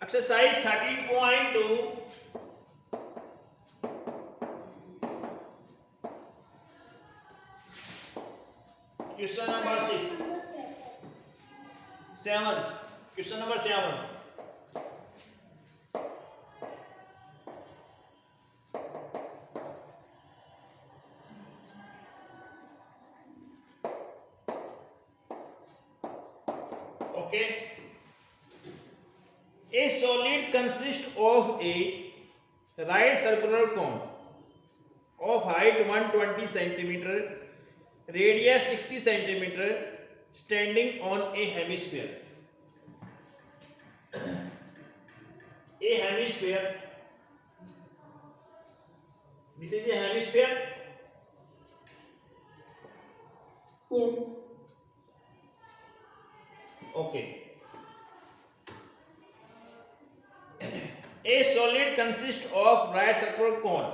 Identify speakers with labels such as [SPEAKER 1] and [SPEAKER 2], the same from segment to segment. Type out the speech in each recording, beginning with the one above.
[SPEAKER 1] Exercise 13.2 question number 7 question number 7 okay. A solid consists of a right circular cone of height 120 centimeter, radius 60 centimeter, standing on a hemisphere. A hemisphere. This is a hemisphere.
[SPEAKER 2] Yes.
[SPEAKER 1] Okay. A solid consists of right circular cone,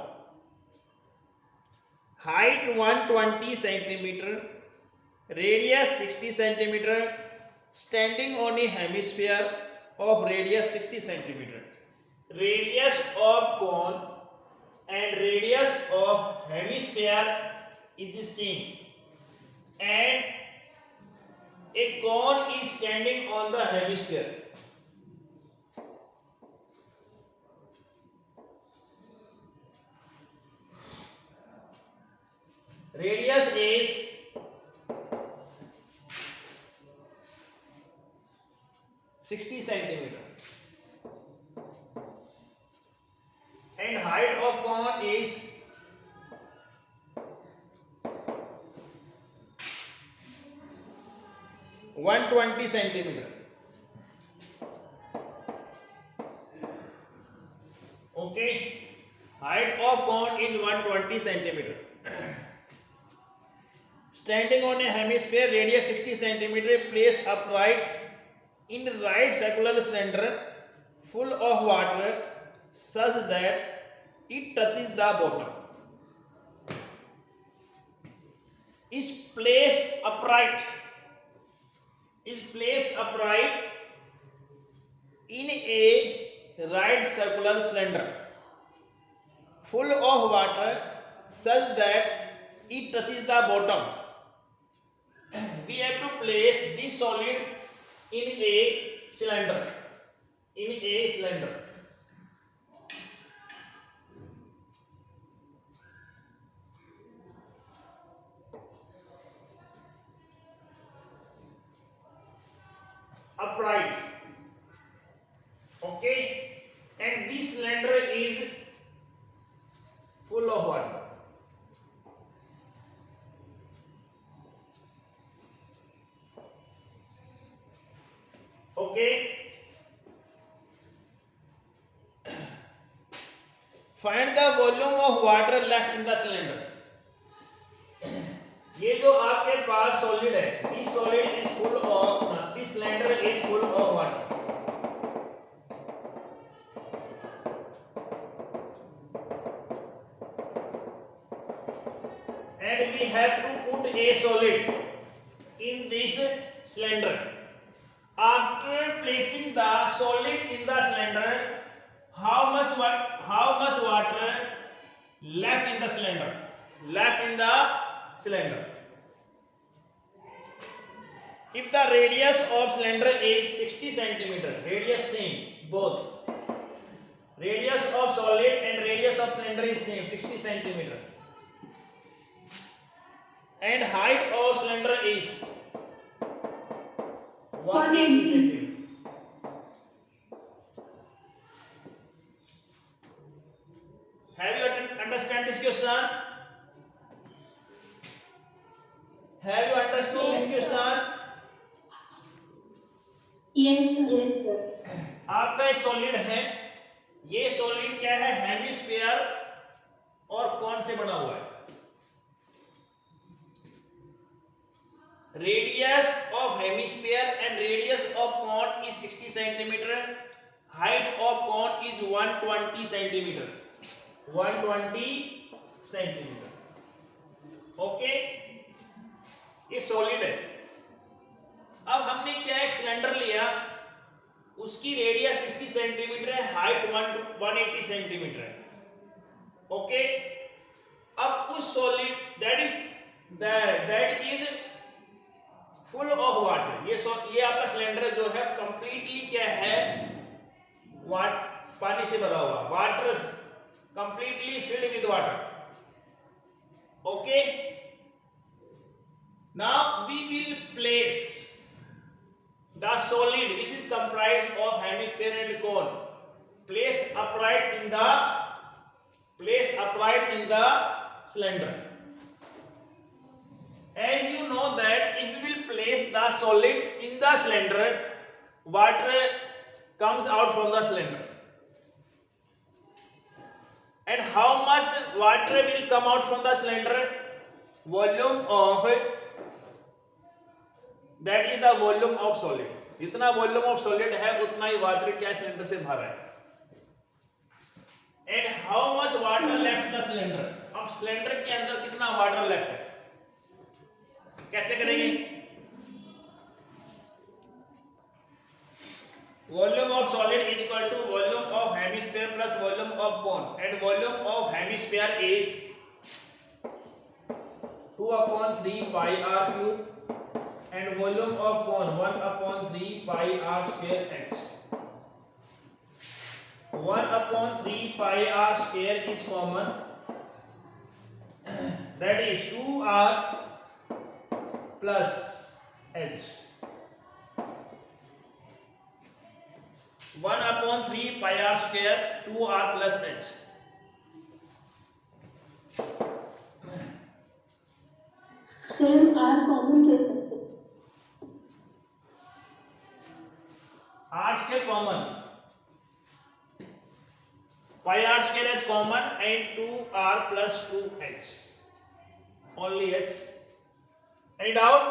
[SPEAKER 1] height 120 centimeter, radius 60 centimeter, standing on a hemisphere of radius 60 centimeter. Radius of cone and radius of hemisphere is the same, and a cone is standing on the hemisphere. Radius is 60 centimeter and height of cone is 120 centimeter. Okay, height of cone is 120 centimeter. Standing on a hemisphere, radius 60 centimeter, placed upright in right circular cylinder full of water such that it touches the bottom. Is placed upright in a right circular cylinder full of water such that it touches the bottom. We have to place this solid in a cylinder. Upright. Okay, and this cylinder is full of water. Okay, find the volume of water left in the cylinder. ये जो आपके पास solid है, this solid is full of, this cylinder is full of water. And we have to put a solid in this cylinder. After placing the solid in the cylinder, how much water left in the cylinder? If the radius of cylinder is 60 centimeter, radius same, both radius of solid and radius of cylinder is same, 60 centimeter, and height of cylinder is 180 centimeter. Have you understand this question? Have you understood this question?
[SPEAKER 2] Yes, sir.
[SPEAKER 1] आपका एक solid है, ये solid क्या है? Hemisphere और कौन से बना हुआ है? Radius of hemisphere and radius of cone is 60 centimeter. Height of cone is 120 centimeter. 120 centimeter. Okay, ये सॉलिड है. अब हमने क्या एक सिलेंडर लिया, उसकी रेडियस 60 सेंटीमीटर है, हाइट 180 सेंटीमीटर है। ओके, अब उस solid that is full of water, ये आपका सिलेंडर जो है कंप्लीटली क्या है, पानी से भरा हुआ, water completely filled with water. Okay, now we will place the solid which is comprised of hemisphere and cone, place upright in the cylinder. As you know that if we will place the solid in the cylinder, water comes out from the cylinder, and how much water will come out from the cylinder? Volume of, that is the volume of solid, जितना volume of solid है उतना ही water क्या cylinder से भरा है। And how much water left in the cylinder, अब cylinder के अंदर कितना वाटर लेफ्ट है, कैसे करेंगे? Volume of solid is equal to volume of hemisphere plus volume of cone, and volume of hemisphere is 2/3 pi r cube and volume of cone 1/3 pi r square h. 1/3 pi r square is common, that is 2r plus h. 1/3 pi r square 2r plus h.
[SPEAKER 2] Same R common ले सकते हैं।
[SPEAKER 1] r square common, pi r square is common and 2r plus 2h, only h. Any doubt?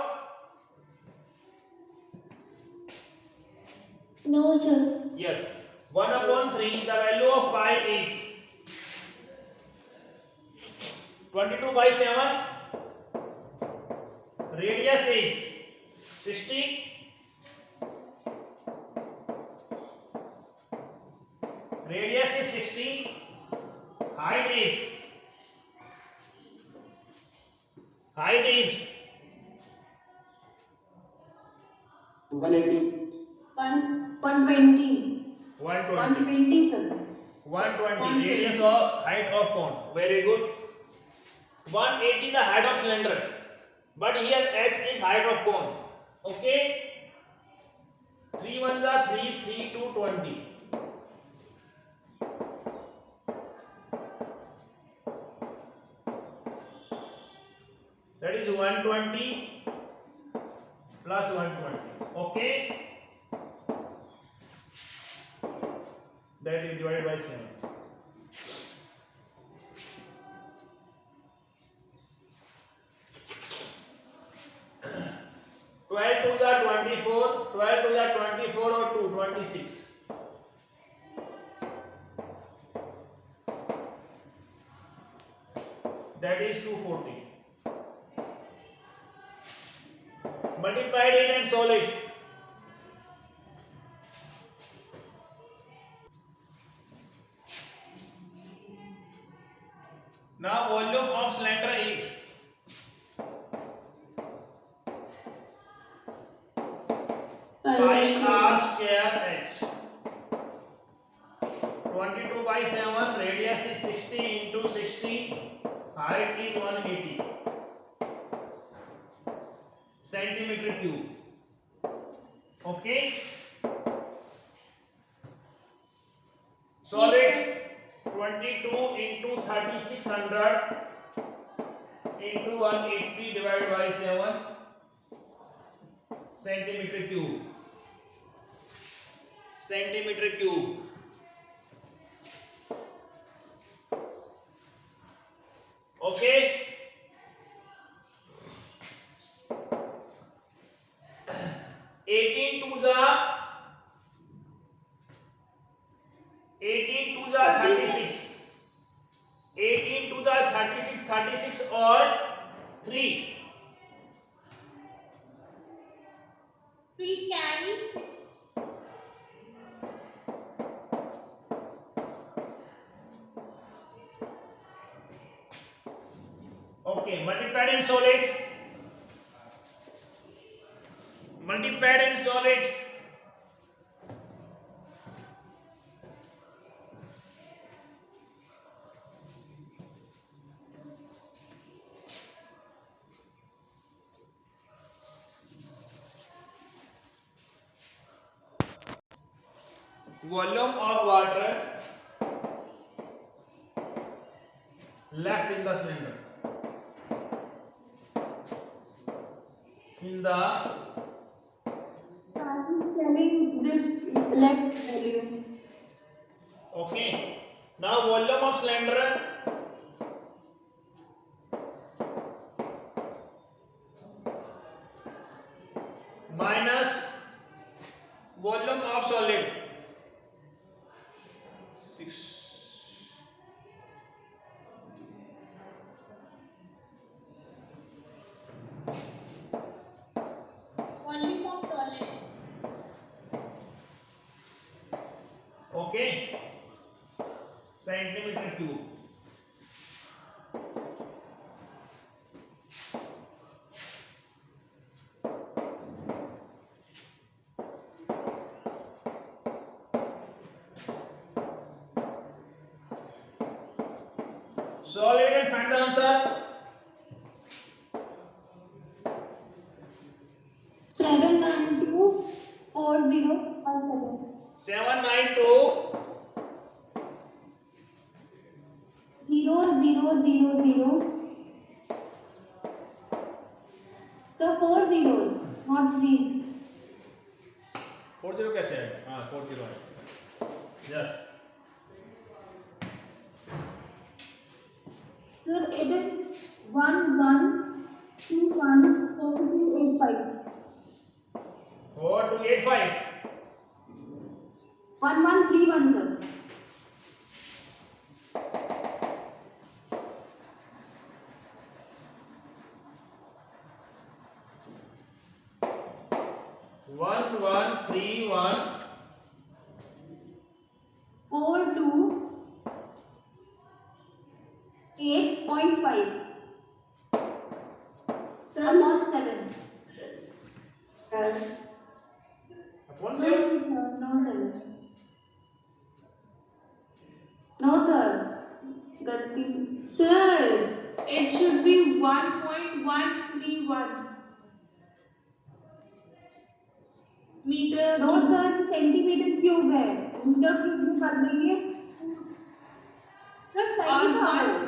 [SPEAKER 2] No sir.
[SPEAKER 1] Yes. 1/3, the value of pi is 22/7, radius is 60, radius is 60, height is
[SPEAKER 3] 180.
[SPEAKER 2] 120
[SPEAKER 1] 120,
[SPEAKER 2] sir.
[SPEAKER 1] 120 radius or height of cone. Very good. 180 the height of cylinder, but here h is height of cone. Okay, 3 ones are 3, 3 to 20. That is 120 plus 120. Okay, that is divided by 7. 12 to the 24, 12 to the 24 or 2, 26. That is 240. Multiplied it and solve it. Now volume of cylinder is 5r square h. 22/7, radius is 60 into 60, height is 180 centimeter cube. Okay, solid 22 into 3600 into 180 divided by 7 centimeter cube. Okay, 18 to the 36, 18 to the 36 or 3,
[SPEAKER 2] 3 carries
[SPEAKER 1] Okay, multiplied and solid. Multiplied and solid. Volume of water left in the cylinder. In the
[SPEAKER 2] So I was telling this left value.
[SPEAKER 1] okay. Now volume of cylinder minus volume of solid. 6.
[SPEAKER 2] Volume of solid.
[SPEAKER 1] Okay. Centimeter cube. Solid and find the answer.
[SPEAKER 2] 7924017.
[SPEAKER 1] 792
[SPEAKER 2] 0000. So 4 zeros, not 3.
[SPEAKER 1] 40 कैसे है? हाँ 40 है. Yes.
[SPEAKER 2] Sir, it is 11214285.
[SPEAKER 1] 4285.
[SPEAKER 2] 1131, sir.
[SPEAKER 1] One
[SPEAKER 2] 42.8.5. Sir, not 7.
[SPEAKER 1] upon
[SPEAKER 2] No,
[SPEAKER 1] 7.
[SPEAKER 2] sir. No, sir. No, sir. Galti, sir.
[SPEAKER 4] Sir, it should be 1.131 meter.
[SPEAKER 2] No, sir. Centimetre cube है. Metre cube में कर देंगे. Sir सही
[SPEAKER 4] और
[SPEAKER 2] था.
[SPEAKER 4] one-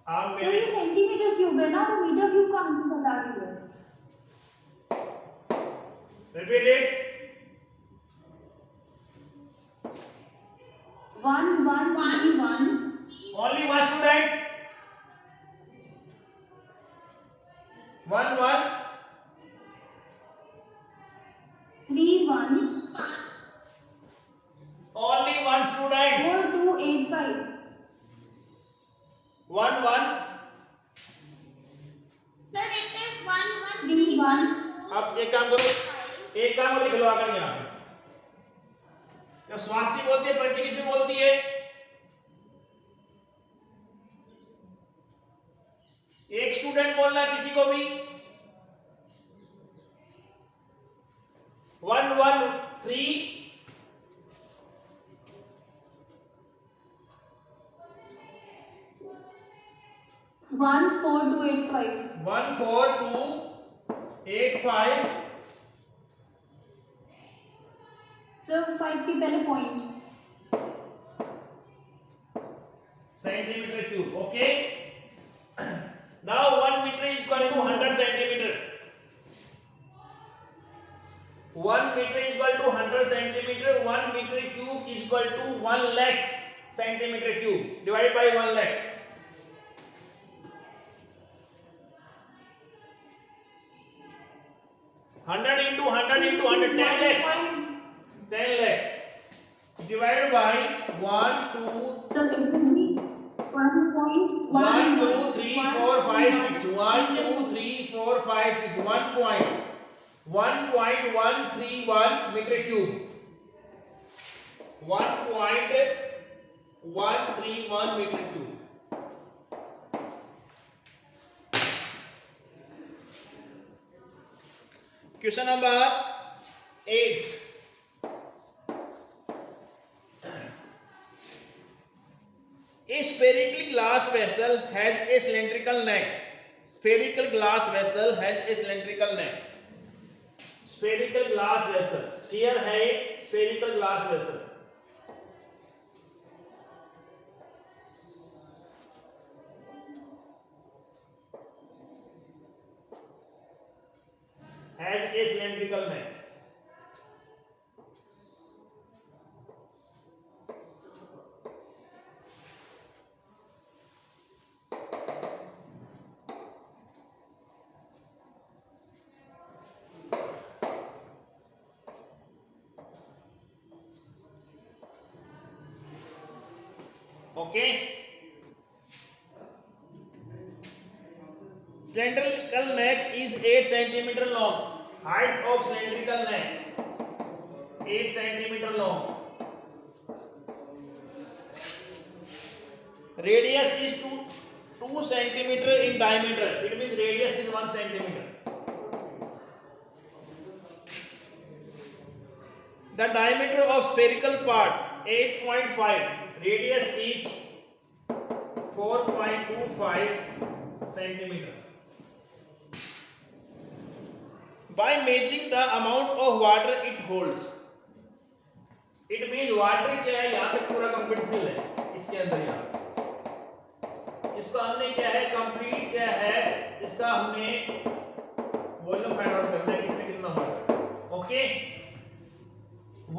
[SPEAKER 1] आप
[SPEAKER 2] सर
[SPEAKER 1] मेरे
[SPEAKER 2] ये सेंटीमीटर क्यूब है ना, तो मीटर क्यूब कहाँ से बता रही है?
[SPEAKER 1] repeat it.
[SPEAKER 2] 1131.
[SPEAKER 1] Only one student. 1 1
[SPEAKER 2] 31
[SPEAKER 1] only one student.
[SPEAKER 2] 4285.
[SPEAKER 1] 1 1.
[SPEAKER 4] Sir, it is
[SPEAKER 2] 31.
[SPEAKER 1] अब एक काम करो, एक काम और लिख लो आकर यहाँ पे. जब स्वास्थ्य बोलती है प्रति किसे बोलती है? एक स्टूडेंट बोलना है किसी को भी. 1 1 3
[SPEAKER 2] 14285.
[SPEAKER 1] 1 4 2 8 5.
[SPEAKER 2] सर 5 के पहले point.
[SPEAKER 1] centimeter cube. Okay. Now 1 meter is equal to 100 centimeter. 1 meter is equal to 100 centimeter. 1 meter cube is equal to 1 lakh centimeter cube divided by 1 lakh. 100 into 100 into 100 10 lakh. 10 lakh divided by 1 2
[SPEAKER 2] sir it will be 1.1.
[SPEAKER 1] 1 2 3 4 5 6 1 2 3 4 5 6 1.131 meter cube. 1.131 131 meter cube. Question number 8. A spherical glass vessel has a cylindrical neck. Spherical glass vessel has a cylindrical neck. Spherical glass vessel. Sphere है spherical glass vessel. Has a cylindrical neck. Okay. Cylindrical neck is 8 centimeter long. Height of cylindrical neck 8 centimeter long. Radius is 2 centimeter in diameter. It means radius is 1 centimeter. The diameter of spherical part 8.5. Radius is 4.25 centimeter. By measuring the amount of water it holds, it means water क्या है, यहाँ तक पूरा complete fill है इसके अंदर, यहाँ इसको हमने क्या है कंप्लीट क्या है, इसका हमने वॉल्यूम फाइंड आउट करना है किसमें कितना water. Okay,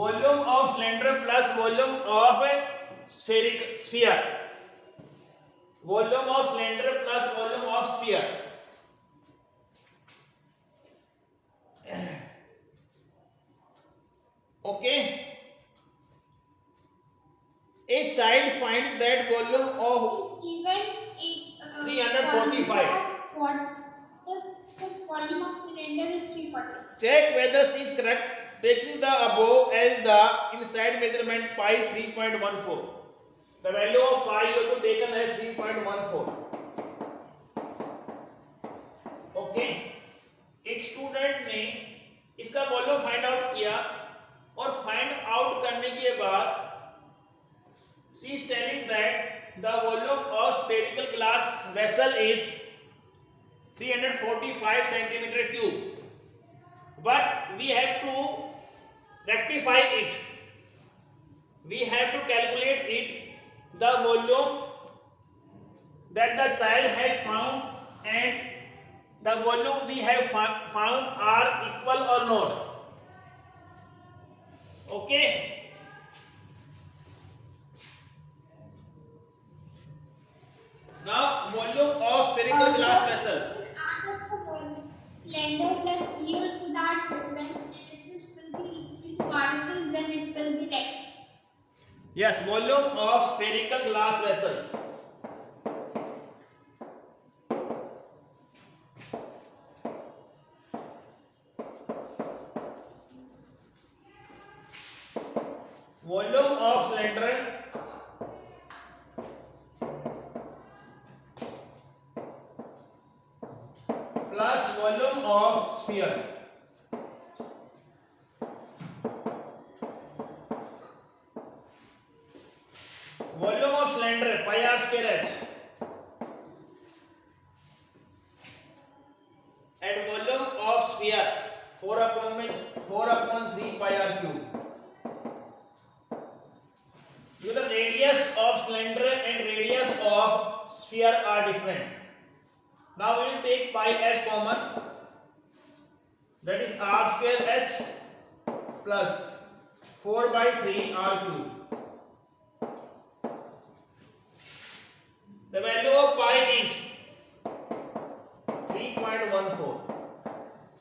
[SPEAKER 1] volume of cylinder plus volume of sphere. Volume of cylinder plus volume of sphere. Okay. A child finds that volume of
[SPEAKER 4] Is given
[SPEAKER 1] 345.
[SPEAKER 4] What the volume of cylinder is 340.
[SPEAKER 1] Check whether she is correct, taking the above as the inside measurement pi 3.14. The value of pi you have to taken as 3.14. Okay. एक student ने इसका volume find out किया और find out करने के बाद she is telling that the volume of spherical glass vessel is 345 centimeter cube, but we have to rectify it. We have to calculate it, the volume that the child has found and the volume we have found are equal or not. Okay. Now volume of spherical glass vessel.
[SPEAKER 4] Add up the volume cylinder plus sphere so that when analysis will be equal to RHS, then it will be right.
[SPEAKER 1] Yes, volume of spherical glass vessel. Volume of cylinder plus volume of sphere. Volume of cylinder pi r square h and volume of sphere 4/3 pi r cube. The radius of cylinder and radius of sphere are different. Now we will take pi as common, that is r square h plus 4/3 r cube. The value of pi is 3.14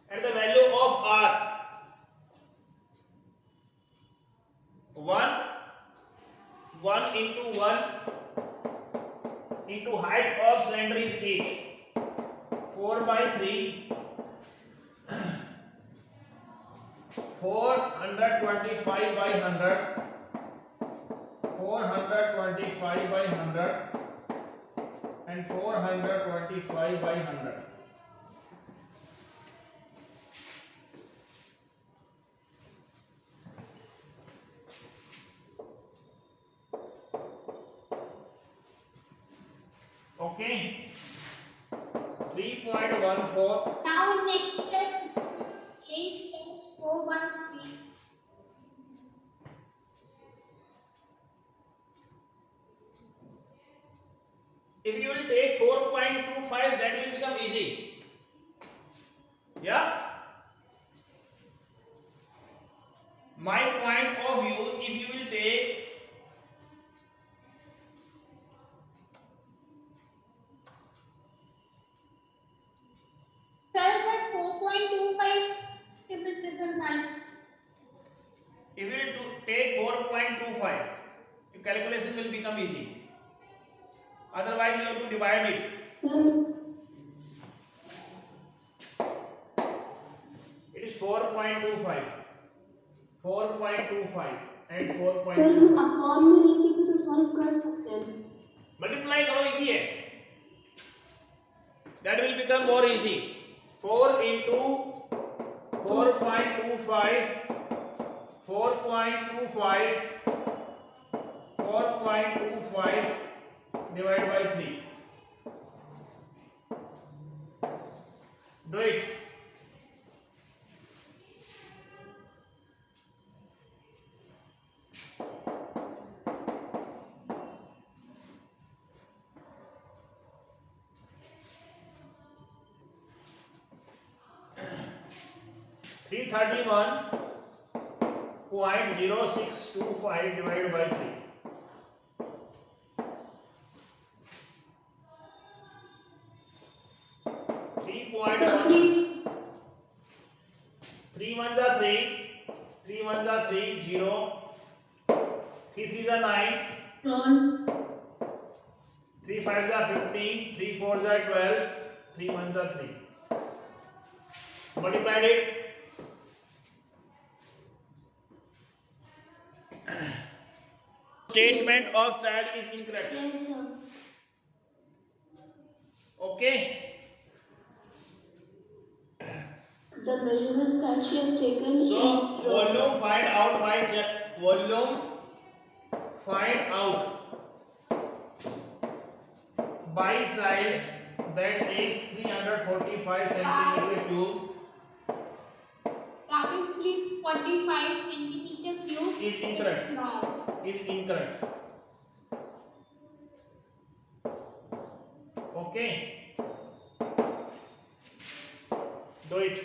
[SPEAKER 1] and the value of r 1 into 1 into height of cylinder is 8. 4/3 425/100 425 by 100 and 425 by 100. Okay. 3.14.
[SPEAKER 4] Now next step, 8 plus 4 by 3.
[SPEAKER 1] If you will take 4.25, that will become easy. Yeah. My point of view, if you will take
[SPEAKER 4] Sir, but 4.25 divisible by.
[SPEAKER 1] if you will take 4.25, your calculation will become easy. Otherwise, you have to divide it.
[SPEAKER 2] Sir,
[SPEAKER 1] It is 4.25, 4.25 and
[SPEAKER 2] sir
[SPEAKER 1] 4.25.
[SPEAKER 2] हम upon में लेके भी तो solve कर सकते हैं.
[SPEAKER 1] Multiply करो, easy है. That will become more easy. 4 into 4.25, 4.25, 4.25 divided by 3. Do it. Three 31.0625 divided by 3.
[SPEAKER 4] So please,
[SPEAKER 1] 3 ones are 3, 3 ones are 3, 0, 3 threes are 9,
[SPEAKER 2] roll
[SPEAKER 1] 3 fives are 15, 3 fours are 12, 3 ones are 3. Multiplied it. Statement of child is incorrect.
[SPEAKER 4] yes, sir.
[SPEAKER 1] Okay.
[SPEAKER 2] the measurements that she has taken
[SPEAKER 1] So
[SPEAKER 2] is
[SPEAKER 1] volume find out by volume find out by child, that is 345 centimeter cube,
[SPEAKER 4] That is 345 centimeter cube.
[SPEAKER 1] Is incorrect.
[SPEAKER 4] It's wrong.
[SPEAKER 1] is incorrect. Okay. Do it.